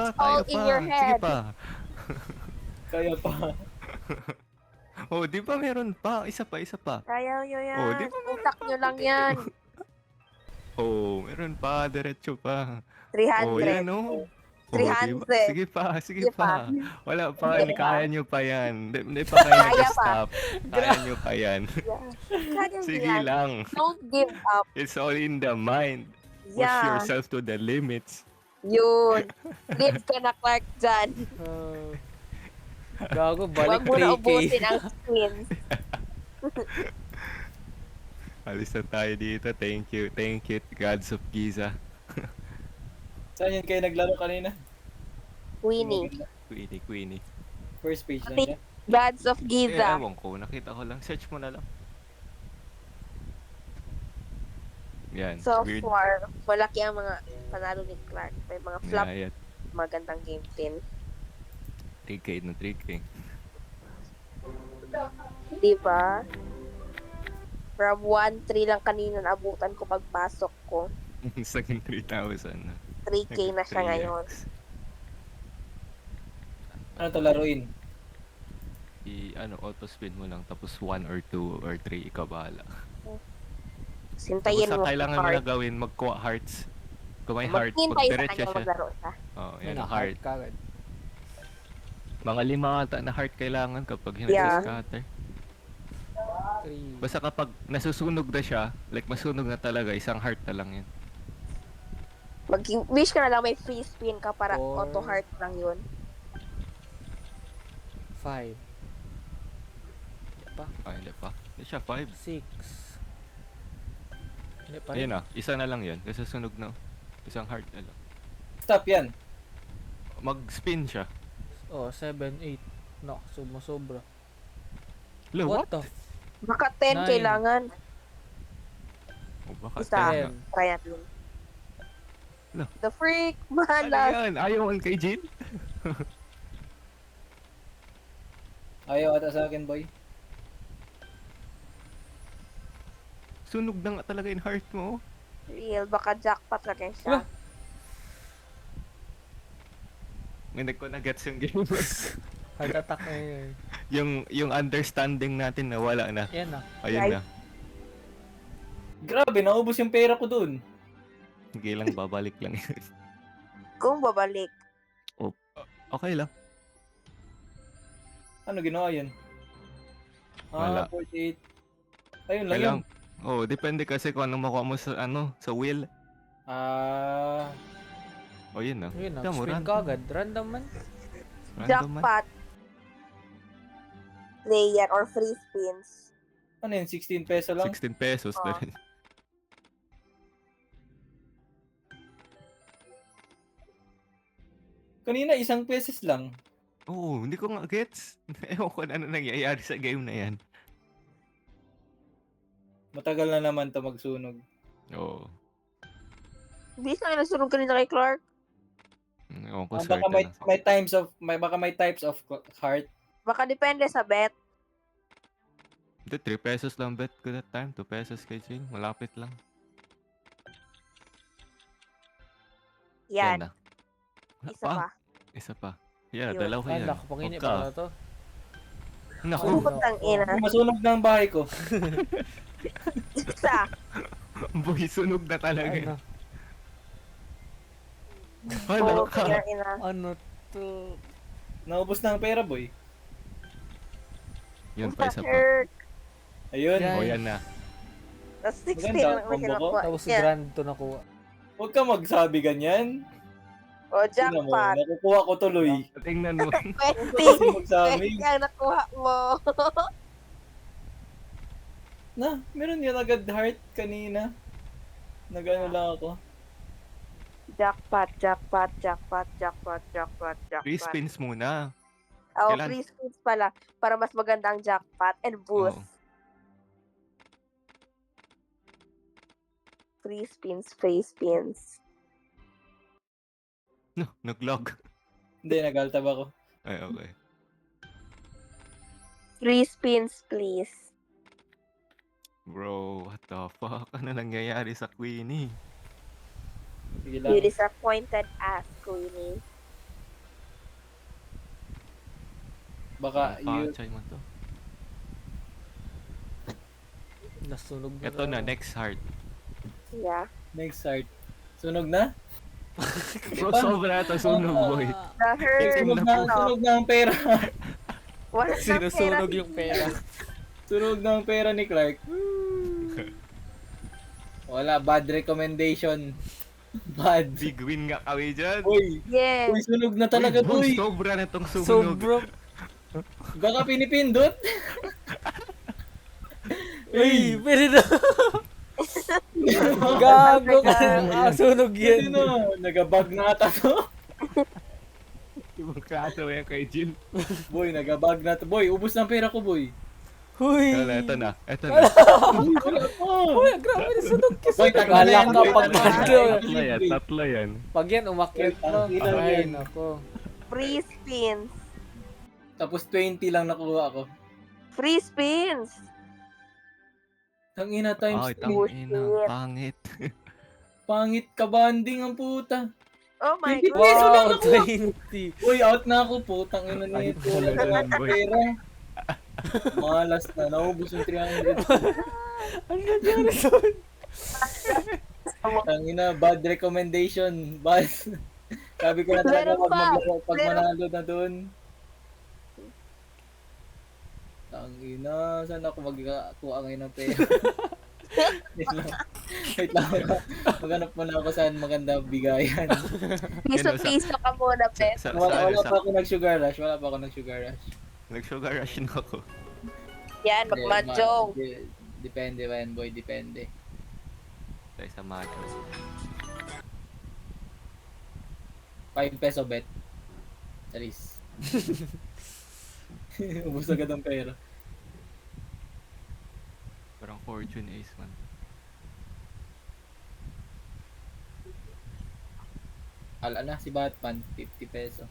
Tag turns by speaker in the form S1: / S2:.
S1: It's
S2: kaya
S1: all in your
S2: pa. Sige
S1: head.
S2: pa.
S3: Kaya pa.
S2: Oh, di ba meron pa? Isa pa, isa pa.
S1: Kaya nyo
S2: Oh, di
S1: yan.
S2: ba meron
S1: Utak
S2: pa?
S1: nyo lang yan.
S2: Oh, meron pa. Diretso pa. Oh,
S1: 300.
S2: yan oh. Oh, di ba?
S1: 300.
S2: Sige pa, sige
S1: Sige pa.
S2: pa. Wala pa,
S1: Sige pa.
S2: kaya nyo pa yan. Hindi pa kayo
S1: Kaya pa.
S2: nag-stop. Kaya nyo pa yan.
S1: Yeah. Kaya nyo
S2: Sige
S1: yan.
S2: lang.
S1: Don't give up.
S2: It's all in the mind. Push
S1: Yeah.
S2: yourself to the limits.
S1: Yun. Live ka na, Clark, dyan.
S4: Gago, balik
S1: Huwag mo na
S4: 3K.
S1: ubusin ang skins.
S2: Alis na tayo dito. Thank you. Thank you, Gods of Giza.
S3: Saan yun kayo naglaro kanina?
S1: Queenie.
S2: Queenie.
S3: First page lang
S1: Pati-
S3: siya.
S1: Gods of
S2: Eh,
S1: Giza.
S2: ewan ko. Nakita ko lang. Search mo na lang. Yan.
S1: So
S2: weird.
S1: far, malaki ang mga panalo ni Clark. May mga flop,
S2: Yeah, yeah.
S1: magandang game din.
S2: 3K na 3K.
S1: Diba? From 1-3 lang kanina naabutan ko pagpasok ko.
S2: Saging 3,000 na.
S1: 3K na siya ngayon.
S3: Ano to laruin?
S2: Auto spin mo lang tapos 1 or 2 or 3 ikaw bahala.
S1: Sintayin
S2: Tapos
S1: mo
S2: ang kailangan mo na
S1: card.
S2: gawin, magkuha hearts. Kung may heart,
S1: Maghintay
S2: pag
S1: sa
S2: diretso
S1: kanya
S2: siya.
S1: maglaro siya.
S2: Oh,
S4: Yan
S2: yan
S4: ang
S2: ang heart.
S4: kagad.
S2: Mga 5 ata na heart kailangan kapag
S1: Yeah.
S2: scatter.
S4: 3.
S2: Basta kapag nasusunog na siya, like masunog na talaga, isang heart na lang yan.
S1: Mag-wish ka na lang may free spin ka para
S4: 4.
S1: auto heart lang yun.
S4: 5.
S2: Hindi pa. Hindi siya 5.
S4: 6. Hindi pa rin.
S2: Ayun isa na lang yan. Kasi sunog na. Isang heart na lang.
S3: Stop yan.
S2: Mag-spin siya.
S4: Oh, 7, 8. No, sumusobra.
S2: Lo, what?
S4: What the?
S1: Baka 10
S4: Nine.
S1: kailangan.
S2: Oh, baka
S1: Isa.
S2: 10 na.
S1: Try natin.
S2: No.
S1: The freak!
S2: Ano
S1: Malas!
S2: yan? Ayaw mo kay Jin?
S3: Ayaw ata sa akin, boy.
S2: Sunog na nga talaga yung heart mo.
S1: Real, baka jackpot na kayo siya.
S2: Hindi ko na-gets yung game.
S4: Heart attack na yun.
S2: yung understanding natin na wala na.
S4: Yan na.
S2: Ayun
S1: Right.
S2: na.
S3: Grabe, naubos yung pera ko dun.
S2: Sige lang, babalik lang yun.
S1: Kung babalik.
S2: Okay lang.
S3: Ano ginawa yun?
S2: Wala.
S3: 48. Ayun lang
S2: Kailang,
S3: yun.
S2: depende kasi kung anong makuha mo sa wheel. O yun na.
S4: Yun na.
S2: Tama,
S4: Spin
S2: random.
S4: kagad. Random man.
S2: Random man.
S1: Jackpot. Player or free spins.
S3: Ano yun, 16 peso lang?
S2: 16 pesos na
S1: Oh.
S2: rin.
S3: Kanina, 1 pesos lang.
S2: Oo, hindi ko nga gets. Ewan ko na ano nangyayari sa game na yan.
S3: Matagal na naman to magsunog.
S2: Oo.
S1: Hindi ka nasunog kanina kay Clark.
S2: Ewan ko,
S3: Baka
S2: swerte
S3: may,
S2: lang.
S3: baka may types of heart.
S1: Baka depende sa bet.
S2: Hindi, 3 pesos lang bet ko that time. 2 pesos kay Jin. Malapit lang.
S1: Yan.
S2: na.
S1: Isa pa.
S2: Isa pa. Yeah,
S1: Yun.
S2: dalawa
S4: Ay,
S2: yan.
S4: naku, pangini
S2: Pagka-
S4: pala to.
S2: Naku,
S1: Ano tang ina?
S3: Masunog na ang bahay ko.
S1: Isa.
S2: boy, sunog na talaga.
S4: Ano?
S2: Hala
S1: Oh,
S2: ka.
S1: kaya ina.
S4: Ano to?
S3: Naubos na ang pera, boy.
S2: Yun pa, isa pa.
S1: Shirt.
S3: Ayun.
S4: Yan.
S2: O, yan na.
S1: Tapos 16
S3: Maganda,
S1: lang may
S3: combo ko.
S1: kinukuha.
S4: Tapos
S1: Yan.
S4: grand to nakuha.
S3: Huwag ka magsabi ganyan.
S1: O,
S3: Tingnan mo,
S1: jackpot.
S3: nakukuha ko tuloy.
S2: Tingnan mo.
S1: 20.
S3: Kasi magsabi.
S1: 20 ang nakuha mo.
S3: Na, meron yun agad heart kanina. Nag-ano lang ako.
S1: Jackpot, jackpot, jackpot, jackpot, jackpot, jackpot.
S2: 3 spins muna.
S1: Oh,
S2: Kailan?
S1: free spins pala. Para mas maganda ang jackpot and boost.
S2: Oo.
S1: Free spins, free spins.
S2: No, nag-log.
S3: Hindi, nag-altab ako.
S2: Ay, okay.
S1: Free spins, please.
S2: Bro, what the fuck? Ano nangyayari sa Queenie?
S3: Sige lang.
S1: You disappointed ass, Queenie.
S3: Baka you...
S2: Pachay mo to.
S4: Nasunog na.
S2: Ito na, next heart.
S1: Yeah.
S3: Next heart. Sunog na?
S2: Bro, sobra ito sunog, boy.
S1: The hurt.
S3: Sunog na, sunog na ang pera.
S1: Wala na
S4: Sinusunog
S1: pera.
S4: yung pera.
S3: Sunog na ang pera ni Clark. Wala, bad recommendation. Bad.
S2: Big win nga kami dyan.
S3: Uy,
S1: Yes.
S3: uy, sunog na talaga,
S2: Boy,
S3: boy.
S2: sobra na itong sunog.
S4: Sobra.
S3: Baka pinipindot.
S4: Uy, pwede na. Gago ka. Sunog
S3: Pwede
S4: yan.
S3: na. Nagabag na ata to.
S2: Ibang kaso yan kay Jill.
S3: Boy, nagabag na to. Boy, ubos na ang pera ko, boy.
S4: Huy.
S2: Ito na, ito na.
S3: Wala pa.
S4: Uy, grabe na sunog kasi.
S3: Boy,
S4: Kala
S3: yan,
S4: ka
S3: boy,
S4: pag
S3: tagalan
S4: tatlo.
S3: yan.
S2: Tatlo yan, tatlo yan.
S4: Pag yan umakyat no.
S3: Ang ilaw
S4: Ay,
S3: yan.
S4: nako.
S1: Free spins.
S3: Tapos 20 lang nakuha ako.
S1: Free spins.
S3: Tangina times
S2: Ay,
S3: 2.
S2: tangina, pangit.
S3: Pangit ka banding ang puta.
S1: Oh my
S3: 20
S1: God.
S3: peso lang
S4: Wow,
S3: nakuha.
S4: 20.
S3: Uy, out na ako po. Tangina na
S2: Ay,
S3: ito.
S2: talaga yan, boy.
S3: Pera. Malas na. Naubos yung 300.
S4: Ano nangyari doon?
S3: Tangina, bad recommendation. Bad. Sabi ko na talaga
S1: Meron
S3: wag
S1: pa.
S3: maglaro pag
S1: Meron-
S3: manalo na doon. Tangina, saan ako magkakuha ngayon ng pera? Wait lang. Wait lang. Maghanap muna ako saan maganda bigayan.
S1: Piso-piso ka muna, Beth.
S2: Sa,
S3: Wala
S2: sa,
S3: pa ako nag-sugar rush. Wala pa ako nag-sugar rush.
S2: nag-sugar rush na ako.
S1: Yan, magmadjong.
S3: Depende man, boy. Depende.
S2: Tayo sa macho.
S3: 5 peso bet. Charis. Ubus agad ang pera.
S2: Parang fortune ace man.
S3: Ala na si Batman, 50 peso.